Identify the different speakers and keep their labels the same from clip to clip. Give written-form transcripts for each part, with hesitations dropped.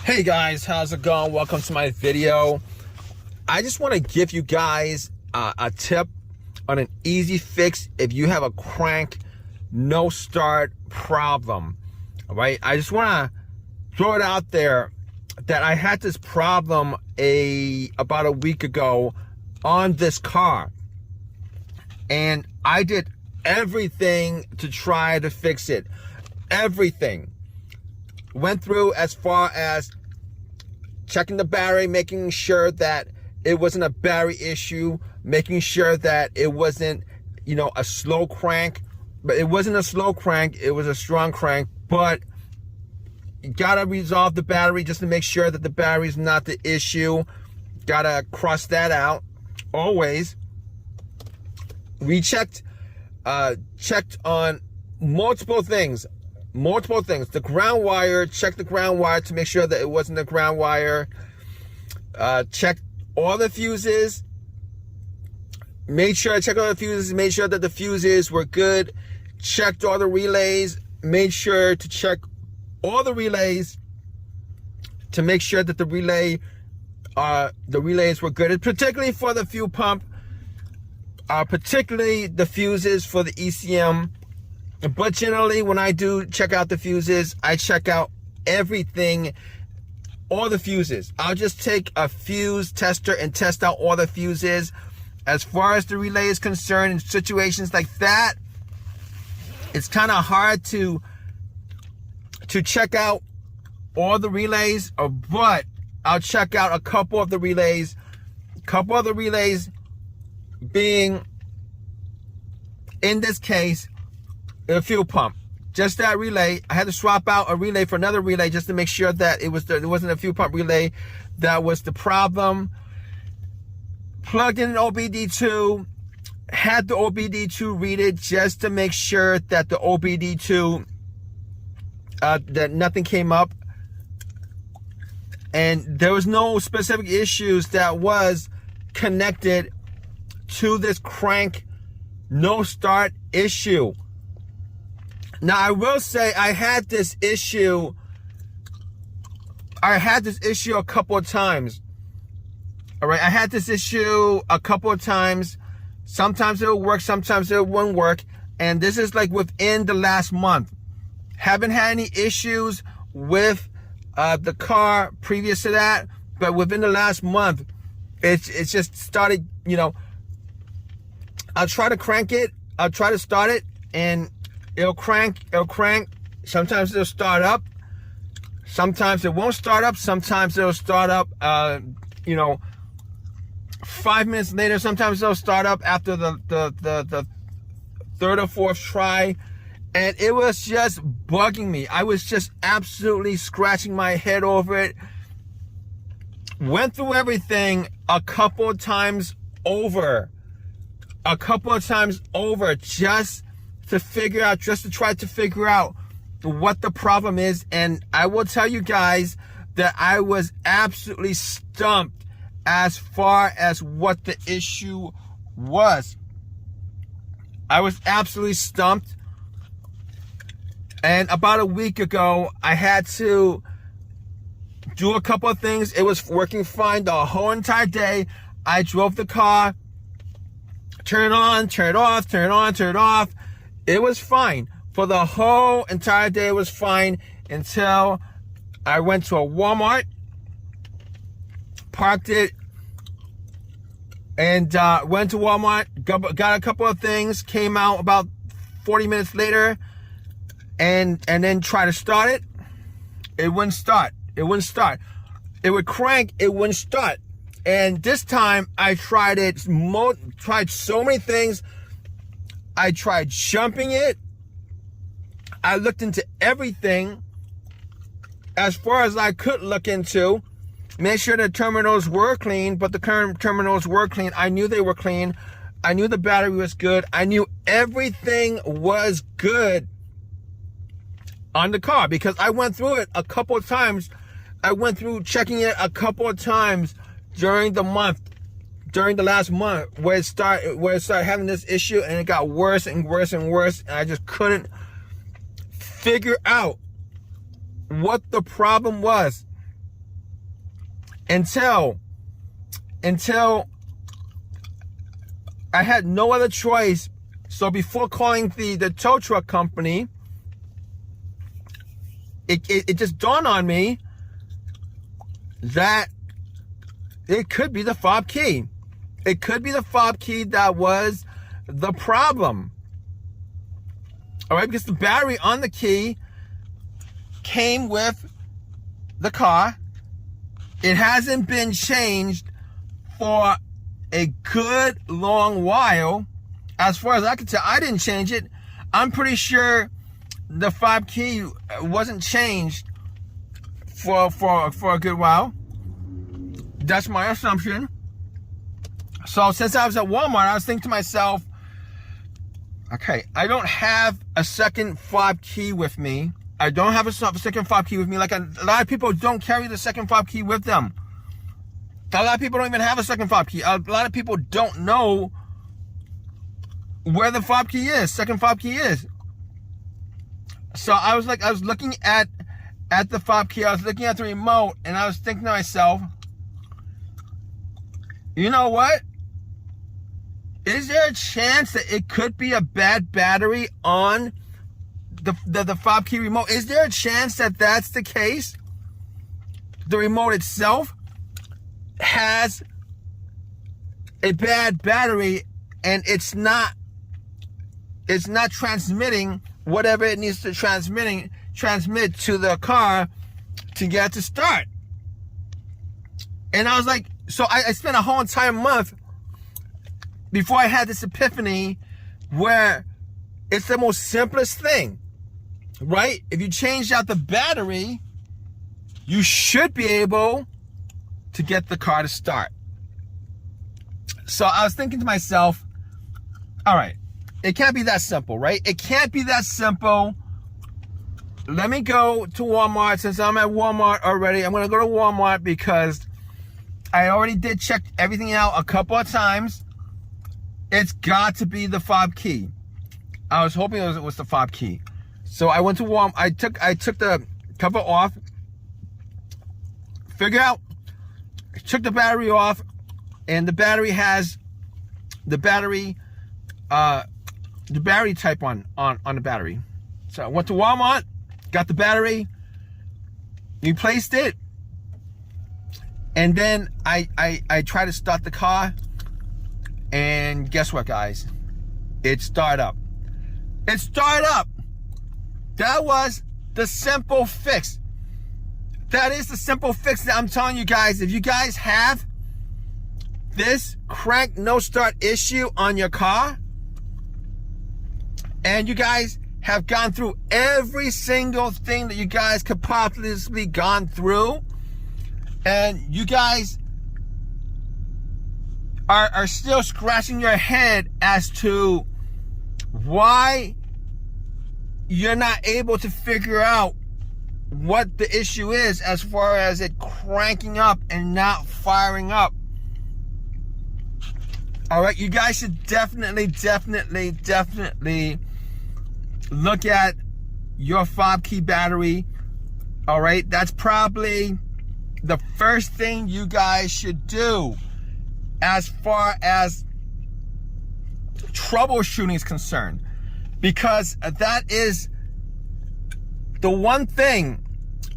Speaker 1: Hey guys, how's it going? Welcome to my video. I just want to give you guys a tip on an easy fix if you have a crank no start problem. All right, I just want to throw it out there that I had this problem about a week ago on this car, and I did everything to try to fix it. Everything. Went through as far as checking the battery, making sure that it wasn't a battery issue, making sure that it wasn't, a slow crank. But it wasn't a slow crank, it was a strong crank. But you gotta resolve the battery just to make sure that the battery is not the issue. Gotta cross that out always. We checked on multiple things. The ground wire, check the ground wire to make sure that it wasn't the ground wire. Checked all the fuses. Checked all the fuses, made sure that the fuses were good. Checked all the relays, made sure to check all the relays to make sure that the relays were good, particularly for the fuel pump, particularly the fuses for the ECM. But generally, when I do check out the fuses, I check out everything, all the fuses. I'll just take a fuse tester and test out all the fuses. As far as the relay is concerned, in situations like that, it's kind of hard to check out all the relays, but I'll check out a couple of the relays. Being, in this case, the fuel pump. Just that relay. I had to swap out a relay for another relay just to make sure that it wasn't a fuel pump relay that was the problem. Plugged in an OBD2, had the OBD2 read it just to make sure that the OBD2 that nothing came up, and there was no specific issues that was connected to this crank no start issue. Now, I will say I had this issue a couple of times. All right, I had this issue a couple of times. Sometimes it'll work, sometimes it won't work. And this is like within the last month. Haven't had any issues with the car previous to that, but within the last month, it's just started, I'll try to crank it, I'll try to start it, and it'll crank. Sometimes it'll start up. Sometimes it won't start up. Sometimes it'll start up, 5 minutes later. Sometimes it'll start up after the third or fourth try. And it was just bugging me. I was just absolutely scratching my head over it. Went through everything a couple of times over. Just to try to figure out what the problem is. And I will tell you guys that I was absolutely stumped as far as what the issue was. I was absolutely stumped. And about a week ago, I had to do a couple of things. It was working fine the whole entire day. I drove the car, turn it on, turn it off, turn it on, turn it off. It was fine. For the whole entire day, it was fine until I went to a Walmart, parked it, and went to Walmart, got a couple of things, came out about 40 minutes later, and then tried to start it. It wouldn't start. It would crank, it wouldn't start. And this time, I tried so many things. I tried jumping it. I looked into everything as far as I could look into. Made sure the terminals were clean, but the current terminals were clean. I knew they were clean. I knew the battery was good. I knew everything was good on the car because I went through it a couple of times. I went through checking it a couple of times during the last month where it started having this issue, and it got worse and worse and worse, and I just couldn't figure out what the problem was. until I had no other choice. So before calling the tow truck company, it just dawned on me that it could be the fob key. It could be the fob key that was the problem. All right, because the battery on the key came with the car. It hasn't been changed for a good long while. As far as I can tell, I didn't change it. I'm pretty sure the fob key wasn't changed for a good while. That's my assumption. So since I was at Walmart, I was thinking to myself, okay, I don't have a second fob key with me. I don't have a second fob key with me. Like a lot of people don't carry the second fob key with them. A lot of people don't even have a second fob key. A lot of people don't know where the fob key is, second fob key is. So I was looking at the fob key. I was looking at the remote, and I was thinking to myself, you know what? Is there a chance that it could be a bad battery on the fob key remote? Is there a chance that that's the case? The remote itself has a bad battery, and it's not transmitting whatever it needs to transmit to the car to get it to start. And I was like, so I spent a whole entire month before I had this epiphany where it's the most simplest thing, right? If you change out the battery, you should be able to get the car to start. So I was thinking to myself, all right, it can't be that simple, right? It can't be that simple. Let me go to Walmart. Since I'm at Walmart already, I'm going to go to Walmart because I already did check everything out a couple of times. It's got to be the fob key. I was hoping it was the fob key. So I went to Walmart. I took the cover off. Took the battery off, and the battery has the battery type on the battery. So I went to Walmart, got the battery, replaced it, and then I tried to start the car, and guess what, guys? It started up. It started up. That was the simple fix. That is the simple fix that I'm telling you guys. If you guys have this crank no start issue on your car, and you guys have gone through every single thing that you guys could possibly gone through, and you guys are still scratching your head as to why you're not able to figure out what the issue is as far as it cranking up and not firing up. All right, you guys should definitely look at your fob key battery. All right, that's probably the first thing you guys should do as far as troubleshooting is concerned, because that is the one thing.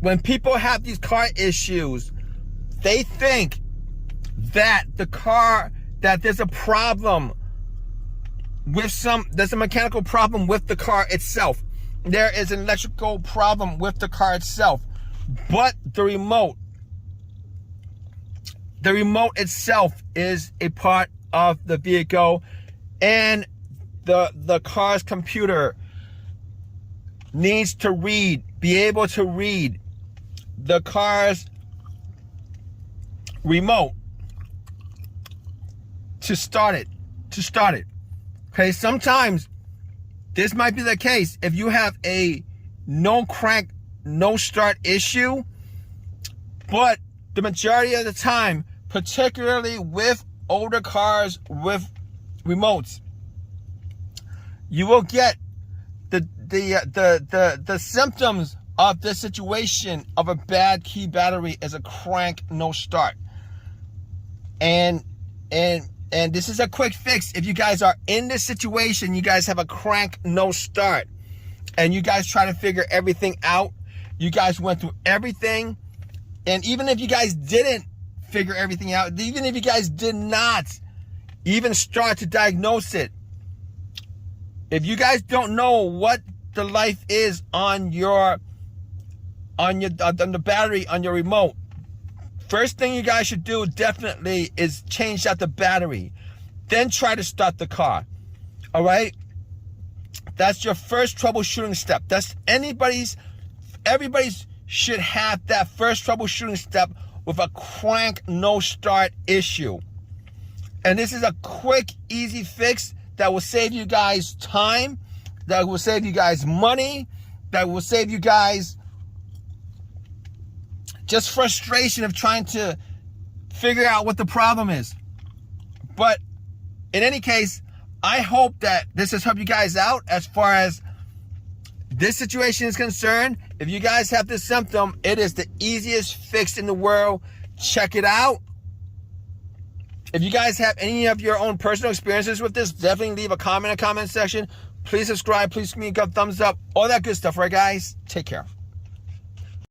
Speaker 1: When people have these car issues, they think that that there's a problem with there's a mechanical problem with the car itself. There is an electrical problem with the car itself. But the remote itself is a part of the vehicle, and the car's computer needs to be able to read the car's remote to start it. Okay, sometimes this might be the case if you have a no crank, no start issue, but the majority of the time, particularly with older cars with remotes, you will get the symptoms of this situation of a bad key battery is a crank no start. And this is a quick fix. If you guys are in this situation, you guys have a crank no start, and you guys try to figure everything out. You guys went through everything, and even if you guys didn't figure everything out, even if you guys did not even start to diagnose it, if you guys don't know what the life is on the battery on your remote, first thing you guys should do definitely is change out the battery. Then try to start the car. All right? That's your first troubleshooting step. That's everybody's should have that first troubleshooting step with a crank no start issue. And this is a quick, easy fix that will save you guys time, that will save you guys money, that will save you guys just frustration of trying to figure out what the problem is. But in any case, I hope that this has helped you guys out as far as this situation is concerned. If you guys have this symptom, it is the easiest fix in the world. Check it out. If you guys have any of your own personal experiences with this, definitely leave a comment in the comment section. Please subscribe. Please give me a thumbs up. All that good stuff, right, guys? Take care.